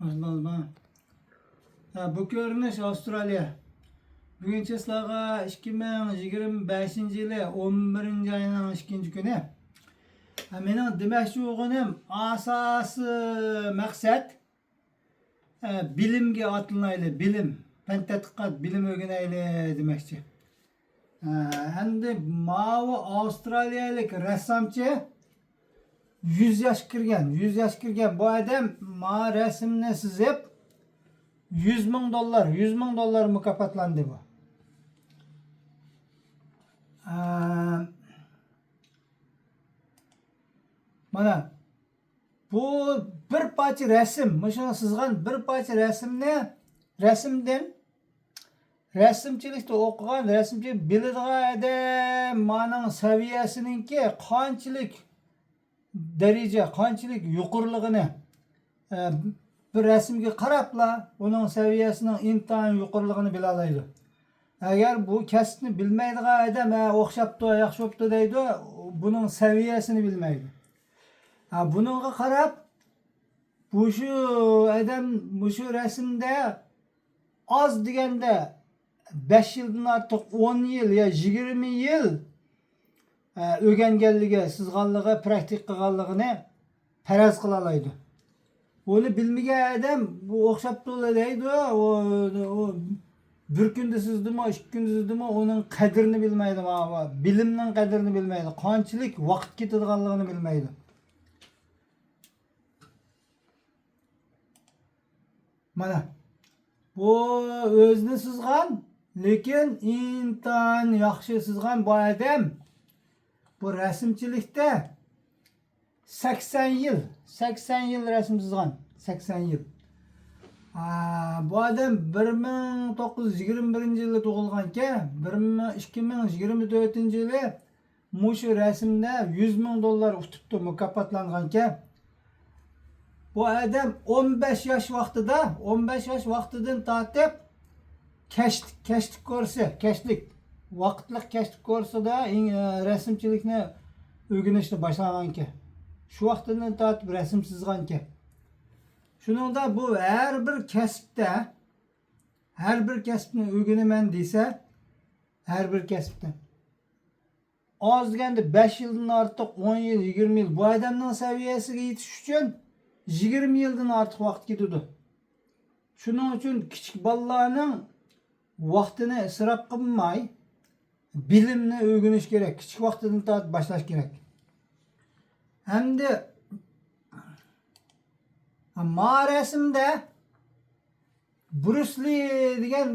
Başlanma. Bu görünüş Avustralya. Bugünkü sizlarga 2025 yılı 11 ayının 2 günü. Mening demoqchi bo'lganim asası maqsad bilimga atlanayli, bilim, fan tadqiqot, bilim o'rganayli demoqchi. Endi mavi Avstraliyalik rassomchi 100 yaş kirgan, 100 yaş kirgan bu adam ma rasmni chizib $100,000 mukofotlandi bu. Mana bu bir parça resim, mesela sızgan bir parça resimden resimchilikda o'qigan resimchi biladigan adam maning saviyasininki qanchalik daraja, qanchalik yuqoriligini bir rasmga qarabla uning saviyasining intayin yuqoriligini bila oladi. Agar bu kasbni bilmaydigan odam o'xshabdi, yaxshi bo'pti deydi, buning saviyasini bilmaydi. Bununla qarab şu adam şu resimde az deganda 5 yıldan artıq 10 yıl ya 20 yıl o'rganganligi, sızganligi, praktik qilganligini faraz qila oladi. Onu bilmagan adam bu o'xshabdi deydi, o bir kunda sizdimi, 2 kunda sizdimi, onun qadrini bilmaydi, bilimning qadrini bilmaydi, qanchalik vaqt ketadiganligini bilmaydi. Mana bu o'zini sızgan, lekin intayin yaxshi sızgan bu adam bu resimchilikda 80 yıl resim sızgan, 80 yıl. Bu adam 1921 yılı tug'ilganki, 2024 yılı mushu resimde $100,000 utibdi, mukofotlanganki. Bu adam 15 yaş vaqtidan tortib keşlik ko'rsa, vaqtlik keşlik ko'rsada resimchilikni o'rganishni boshlaganki. Shu vaqtidan tortib rasm chizganki. Shuningda bu her bir kasbni o'rganaman desa, her bir kasbni oz deganda 5 yildan ortiq 10 yil, 20 yil bu odamning saviyasiga yetish uchun 20 yıldan artıq vaqt ketadi. Shuning uchun kichik bolalarning vaqtini isrof qilmay, bilimni o'rganish kerak. Kichik vaqtidan tortib boshlash kerak. Hamda ma resimde Bruce Lee degan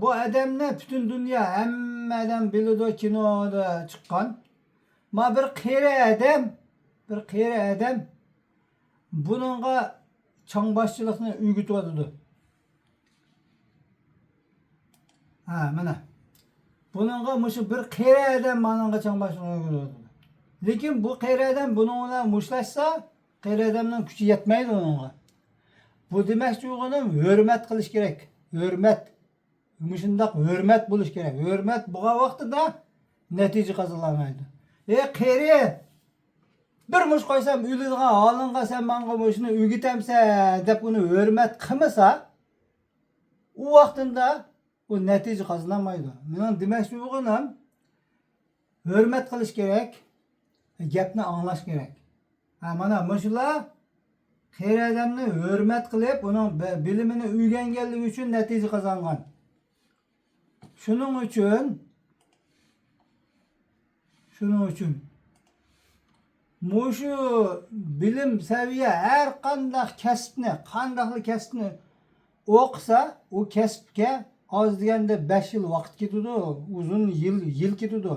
bu adamni butun dunyo hammadan biladi, kinoda chiqqan. Ma bir qari adam bununla çangbaşçılıkını ügütüp atıdı. Mana. Bununla muşu bir qari adam manınga çangbaşçılıkını ügütüp atıdı. Lekin bu qari adam bununla muşlaşsa, qari adamning kuchi yetmaydi onunla. Bu demoqchi bo'lganim hurmat qilish kerak. Hurmat. Mushundaq hurmat bo'lish kerak. Hurmat bo'lgan vaqtida natija qozonolmaydi. Qari bir mush qo'ysam o'ladigan holingga sen menga mushuni o'rgatamsan deb uni hurmat qilmasa, u vaqtida u natija qozonolmaydi. Mening demoqchi bo'lganim hurmat qilish kerak, gapni anglash kerak. Mana mushular qari odamni hurmat qilib, uning bilimini o'rganganligi uchun natija qozongan. Shuning uchun Muşu bilim seviye her qandaqlı kasbni o'qisa, o kasbga az deganda 5 yil vaqt ketadi, uzun yil ketadi.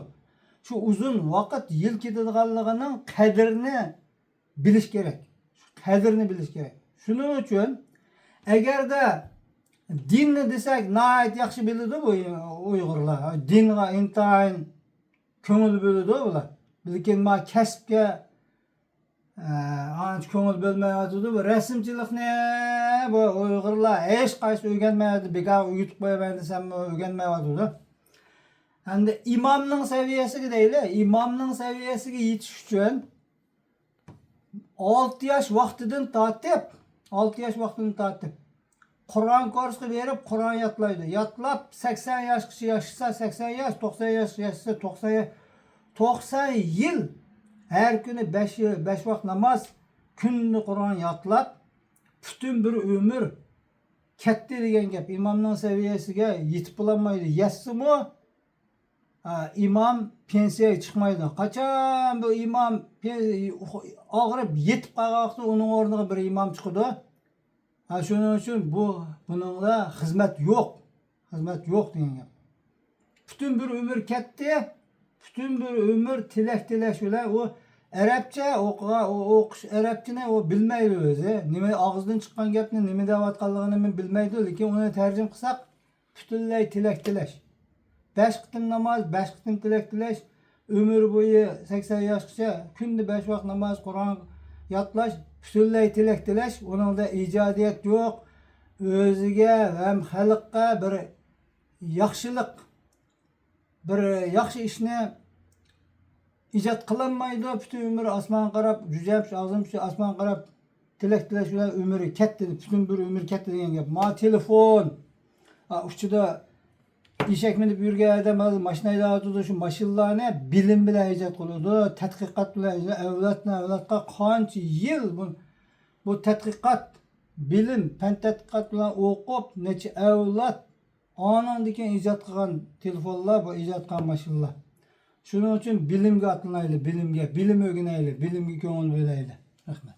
Shu uzun vaqt yil ketadiganligining qadrini bilish kerak. Shuning uchun agarda dinni desak, nihoyat yaxshi biladi bu Uyg'urlar. Dinga intayin ko'ngil bo'ladi ular. Lekin ma kasbga ancha ko'ngil bo'lmayotdi. Bu resimchilikni bu Uyg'urlar hech qaysi o'rganmaydi, bekor o'rgatib qo'yaman desam o'rganmayotdi. Endi imomning saviyasiga deyli, imomning saviyasiga yetish uchun 6 yaş vaqtidan tortib 6 yaş vaqtini tortib Qur'on kursi berib, Qur'on yodlaydi. Yodlab 80 yoshgacha yashasa 80 yosh, 90 yosh yashasa 90 yil her kuni 5 vaqt namoz, kunni Qur'on yodlab, butun bir ömür katta degan gap. Imomning saviyasiga yetib bo'lmaydi. Yassimi imom pensiyaga chiqmaydi. Qachon bu imom og'rib yetib qolgan vaqtda uning o'rniga bir imom chiqadi. Shuning uchun buningda xizmat yo'q. Xizmat yo'q degan gap. Butun bir ömür katta, butun bir ömür tilak bilan u Arabcha o'qish, Arabchani u bilmaydi o'zi. Nima og'zidan chiqqan gapni nima deyotganligini bilmaydi, lekin uni tarjima qilsak butunlay tilak. 5 qitim namoz, 5 qitim tilak, ömür bo'yi 80 yoshgacha kunda 5 vaqt namoz, Qur'on yodlash, butunlay tilak. Uningda ijodiyat yo'q. O'ziga va xalqqa bir yaxshilik, bir yaxshi ishni ijod qilinmaydi. Butun umr osmon qarab, jujamsh, og'zimcha osmon qarab tilak bilan umri katta, butun bir umr katta degan gap. Ma telefon, uchida eshak minib yurgan odam mashina haydayotdi, shu mashinalarni bilim bilan ijod qiladi, tadqiqot bilan avlodga qancha yil bu tadqiqot, bilim, fan tadqiqot bilan o'qib, necha avlod onandan keyin ijod qilgan telefonlar, bu ijod qilgan mashinalar. Shuning uchun bilimga otlanaylik, bilim o'rganaylik, bilimga ko'ngil beraylik. Rahmat.